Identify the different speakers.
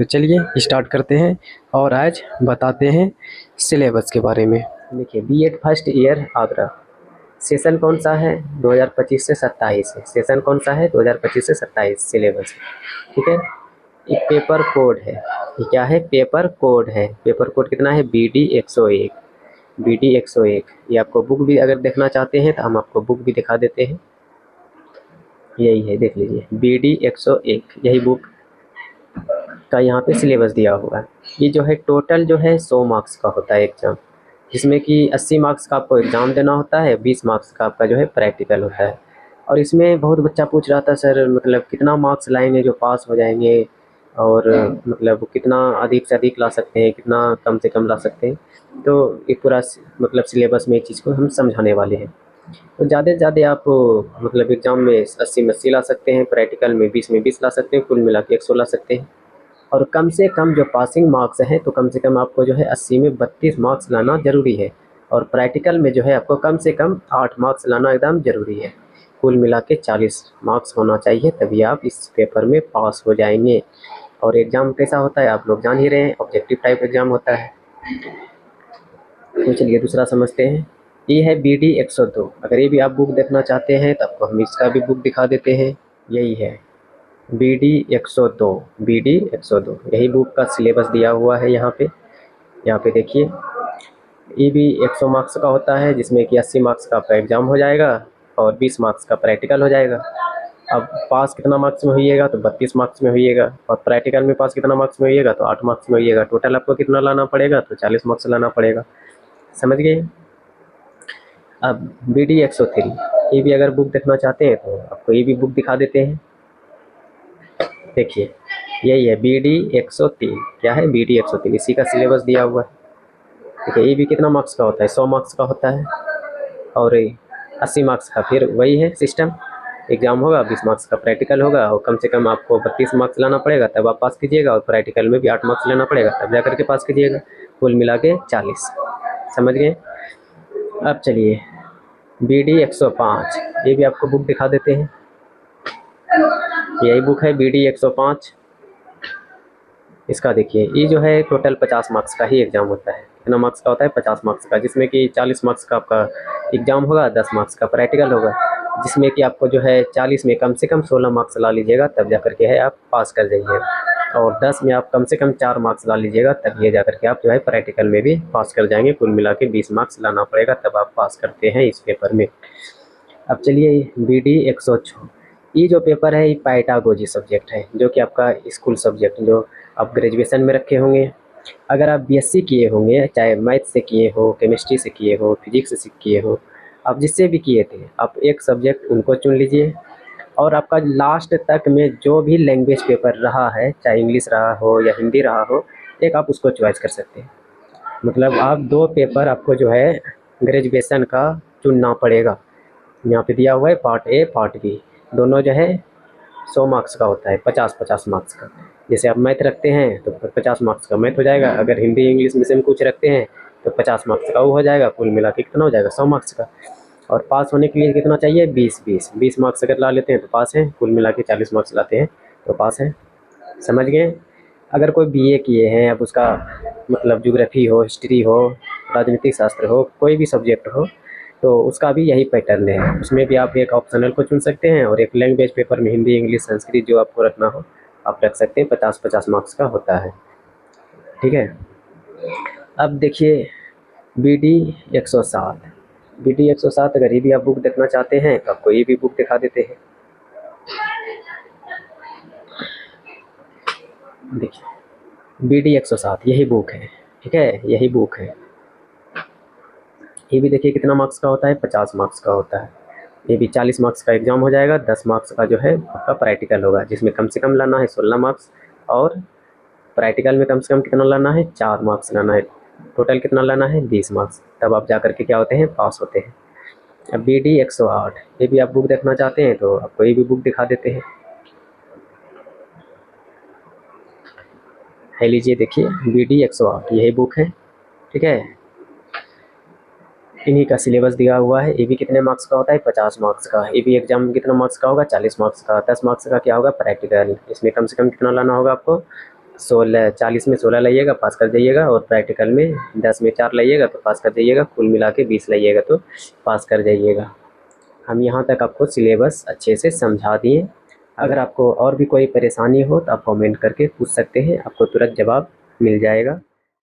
Speaker 1: चलिए स्टार्ट करते हैं और आज बताते हैं सिलेबस के बारे में। देखिए BEd first year Agra, session कौन सा है 2025 से 27 है। सेशन कौन सा है 2025 से 27 सिलेबस, ठीक है। ये पेपर कोड है, ये क्या है, पेपर कोड है। पेपर कोड कितना है, BD 101, BD 101। ये आपको बुक भी अगर देखना चाहते हैं तो हम आपको बुक भी दिखा देते हैं, यही है, देख लीजिए BD 101, यही बुक का यहाँ पे सिलेबस दिया हुआ है। ये जो है टोटल जो है 100 मार्क्स का होता है एग्ज़ाम, जिसमें कि 80 मार्क्स का आपको एग्ज़ाम देना होता है, 20 मार्क्स का आपका जो है प्रैक्टिकल होता है। और इसमें बहुत बच्चा पूछ रहा था सर मतलब कितना मार्क्स लाएंगे जो पास हो जाएंगे, और मतलब कितना अधिक से अधिक ला सकते हैं, कितना कम से कम ला सकते हैं। तो ये पूरा मतलब सिलेबस में इस चीज़ को हम समझाने वाले हैं। तो ज़्यादा से ज़्यादा आप मतलब एग्ज़ाम में 80 में 80 ला सकते हैं, प्रैक्टिकल में 20 में 20 ला सकते हैं, कुल मिला के 100 ला सकते हैं। और कम से कम जो पासिंग मार्क्स हैं तो कम से कम आपको जो है 80 में 32 मार्क्स लाना ज़रूरी है, और प्रैक्टिकल में जो है आपको कम से कम 8 मार्क्स लाना एकदम ज़रूरी है। कुल मिला के 40 मार्क्स होना चाहिए, तभी आप इस पेपर में पास हो जाएंगे। और एग्ज़ाम कैसा होता है आप लोग जान ही रहे हैं, ऑब्जेक्टिव टाइप एग्ज़ाम होता है। तो चलिए दूसरा समझते हैं। ये है BD 102। अगर ये भी आप बुक देखना चाहते हैं तो आपको हम इसका भी बुक दिखा देते हैं, यही है BD 102, BD 102, यही बुक का सिलेबस दिया हुआ है यहाँ पे देखिए। ये भी 100 मार्क्स का होता है, जिसमें कि 80 मार्क्स का आपका एग्ज़ाम हो जाएगा और 20 मार्क्स का प्रैक्टिकल हो जाएगा। अब पास कितना मार्क्स में होइएगा तो 32 मार्क्स में होइएगा, और प्रैक्टिकल में पास कितना मार्क्स में होइएगा तो 8 मार्क्स में होइएगा। टोटल आपको कितना लाना पड़ेगा तो 40 मार्क्स लाना पड़ेगा, समझ गए। अब BD 103, ये भी अगर बुक देखना चाहते हैं तो आपको ये भी बुक दिखा देते हैं। देखिए यही है BD 103, क्या है BD 103, इसी का सिलेबस दिया हुआ है। देखिए ये भी कितना मार्क्स का होता है, 100 मार्क्स का होता है, और 80 मार्क्स का फिर वही है सिस्टम। एग्ज़ाम होगा, 20 मार्क्स का प्रैक्टिकल होगा, और कम से कम आपको 32 मार्क्स लाना पड़ेगा तब आप पास कीजिएगा, और प्रैक्टिकल में भी 8 मार्क्स लेना पड़ेगा तब जा करके पास कीजिएगा। कुल मिला के 40, समझ गए। अब चलिए BD 105, ये भी आपको बुक दिखा देते हैं। यही बुक है BD 105। इसका देखिए ये जो है टोटल 50 मार्क्स का ही एग्ज़ाम होता है। कितना मार्क्स का होता है, 50 मार्क्स का, जिसमें कि 40 मार्क्स का आपका एग्ज़ाम होगा, 10 मार्क्स का प्रैक्टिकल होगा, जिसमें कि आपको जो है 40 में कम से कम 16 मार्क्स ला लीजिएगा तब जा करके है आप पास कर जाइएगा, और 10 में आप कम से कम 4 मार्क्स ला लीजिएगा तब ये जा करके आप जो है प्रैक्टिकल में भी पास कर जाएंगे। कुल मिला के 20 मार्क्स लाना पड़ेगा तब आप पास करते हैं इस पेपर में। अब चलिए BD 106, ये जो पेपर है ये पैडागोजी सब्जेक्ट है, जो कि आपका स्कूल सब्जेक्ट जो आप ग्रेजुएशन में रखे होंगे। अगर आप BSc किए होंगे, चाहे मैथ से किए हो, केमिस्ट्री से किए हो, फिजिक्स से किए हो, आप जिससे भी किए थे, आप एक सब्जेक्ट उनको चुन लीजिए, और आपका लास्ट तक में जो भी लैंग्वेज पेपर रहा है, चाहे इंग्लिश रहा हो या हिंदी रहा हो, एक आप उसको चॉइस कर सकते हैं। मतलब आप 2 पेपर आपको जो है ग्रेजुएशन का चुनना पड़ेगा। यहाँ पे दिया हुआ है पार्ट A पार्ट B, दोनों जो है 100 मार्क्स का होता है, 50-50 मार्क्स का। जैसे आप मैथ रखते हैं तो 50 मार्क्स का मैथ हो जाएगा, अगर हिंदी इंग्लिश में से कुछ रखते हैं तो 50 मार्क्स का वो हो जाएगा। कुल मिला के कितना हो जाएगा, 100 मार्क्स का। और पास होने के लिए कितना चाहिए, 20 मार्क्स अगर ला लेते हैं तो पास हैं, कुल मिला के 40 मार्क्स लाते हैं तो पास हैं, समझ गए। अगर कोई BA किए हैं, अब उसका मतलब ज्योग्राफी हो, हिस्ट्री हो, राजनीतिक शास्त्र हो, कोई भी सब्जेक्ट हो, तो उसका भी यही पैटर्न है। उसमें भी आप एक ऑप्शनल को चुन सकते हैं, और एक लैंग्वेज पेपर में हिंदी इंग्लिश संस्कृत जो आपको रखना हो आप रख सकते हैं। 50-50 मार्क्स का होता है, ठीक है। अब देखिए BD 107, BD 107 अगर ये भी आप बुक देखना चाहते हैं तो आपको ये भी बुक दिखा देते हैं। देखिए BD 107 यही बुक है, ठीक है, यही बुक है। ये भी देखिए कितना मार्क्स का होता है, 50 मार्क्स का होता है। ये भी 40 मार्क्स का एग्ज़ाम हो जाएगा, 10 मार्क्स का जो है आपका प्रैक्टिकल होगा, जिसमें कम से कम लाना है 16 मार्क्स, और प्रैक्टिकल में कम से कम कितना लाना है, 4 मार्क्स लाना है। टोटल कितना लाना है, 20 मार्क्स, तब आप जा करके क्या होते हैं, पास होते हैं। अब BD 108, ये भी आप बुक देखना चाहते हैं तो आपको ये भी बुक दिखा देते हैं। है लीजिए, देखिए BD 108 यही बुक है, ठीक है। इन्हीं का सिलेबस दिया हुआ है। ये भी कितने मार्क्स का होता है, 50 मार्क्स का। ये भी एग्जाम कितना मार्क्स का होगा, 40 मार्क्स का। 10 मार्क्स का क्या होगा, प्रैक्टिकल। इसमें कम से कम कितना लाना होगा आपको, 16 40 में 16 लाइएगा पास कर जाइएगा, और प्रैक्टिकल में 10 में 4 लाइएगा तो पास कर जाइएगा, कुल मिला के 20 लाइएगा तो पास कर जाइएगा। हम यहाँ तक आपको सिलेबस अच्छे से समझा दिए। अगर आपको और भी कोई परेशानी हो तो आप कमेंट करके पूछ सकते हैं, आपको तुरंत जवाब मिल जाएगा।